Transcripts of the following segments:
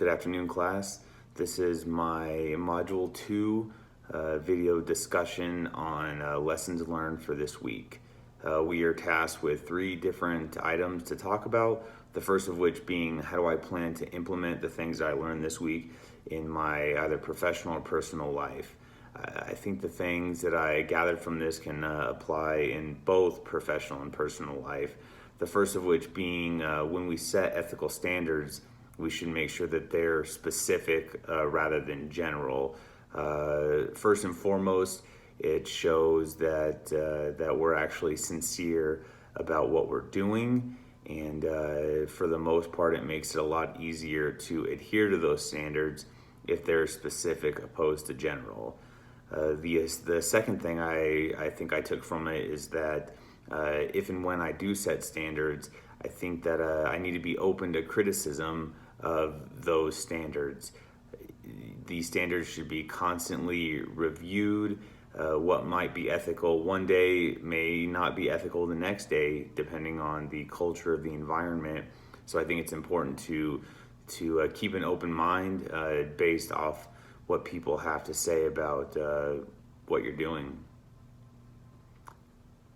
Good afternoon, class. This is my Module 2 video discussion on lessons learned for this week. We are tasked with 3 different items to talk about, the first of which being how do I plan to implement the things that I learned this week in my either professional or personal life. I think the things that I gathered from this can apply in both professional and personal life. The first of which being when we set ethical standards, we should make sure that they're specific rather than general. First and foremost, it shows that we're actually sincere about what we're doing, and for the most part, it makes it a lot easier to adhere to those standards if they're specific opposed to general. The second thing I think I took from it is that if and when I do set standards, I think that I need to be open to criticism of those standards. These standards should be constantly reviewed. What might be ethical one day may not be ethical the next day, depending on the culture of the environment. So I think it's important to keep an open mind based off what people have to say about what you're doing.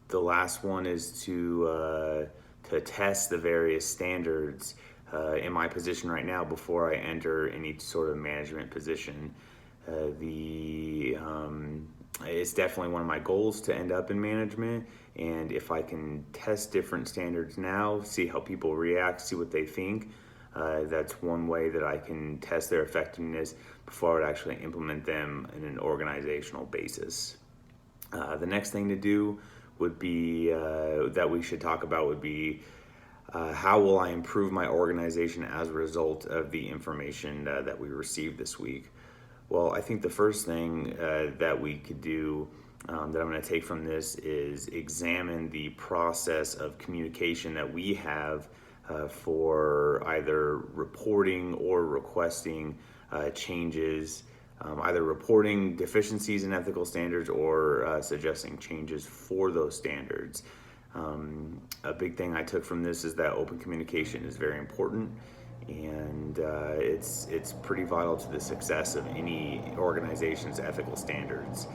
The last one is to test the various standards in my position right now before I enter any sort of management position. It's definitely one of my goals to end up in management, and if I can test different standards now, see how people react, see what they think, that's one way that I can test their effectiveness before I would actually implement them in an organizational basis. The next thing to do would be that we should talk about would be how will I improve my organization as a result of the information that we received this week? Well, I think the first thing that we could do that I'm going to take from this is examine the process of communication that we have for either reporting or requesting changes, either reporting deficiencies in ethical standards or suggesting changes for those standards. A big thing I took from this is that open communication is very important, and it's pretty vital to the success of any organization's ethical standards.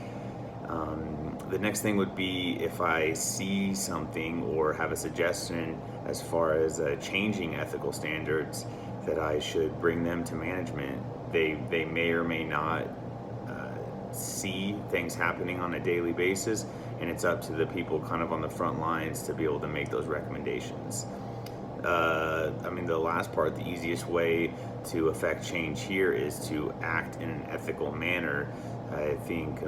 The next thing would be if I see something or have a suggestion as far as changing ethical standards, that I should bring them to management. They may or may not see things happening on a daily basis, and it's up to the people kind of on the front lines to be able to make those recommendations. The last part, the easiest way to affect change here is to act in an ethical manner. I think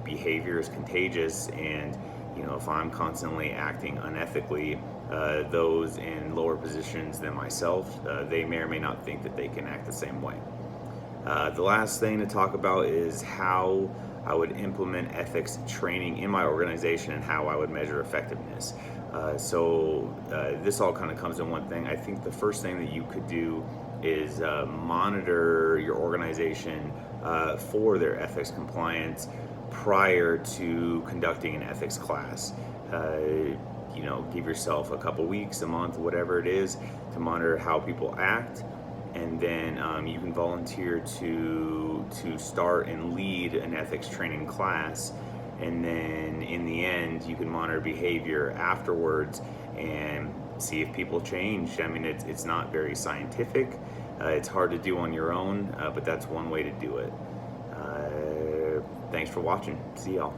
behavior is contagious, and if I'm constantly acting unethically, those in lower positions than myself, they may or may not think that they can act the same way. The last thing to talk about is how I would implement ethics training in my organization and how I would measure effectiveness. This all kind of comes in one thing. I think the first thing that you could do is monitor your organization for their ethics compliance prior to conducting an ethics class. Give yourself a couple weeks, a month, whatever it is, to monitor how people act. And then you can volunteer to start and lead an ethics training class. And then in the end, you can monitor behavior afterwards and see if people change. It's not very scientific. It's hard to do on your own, but that's one way to do it. Thanks for watching. See y'all.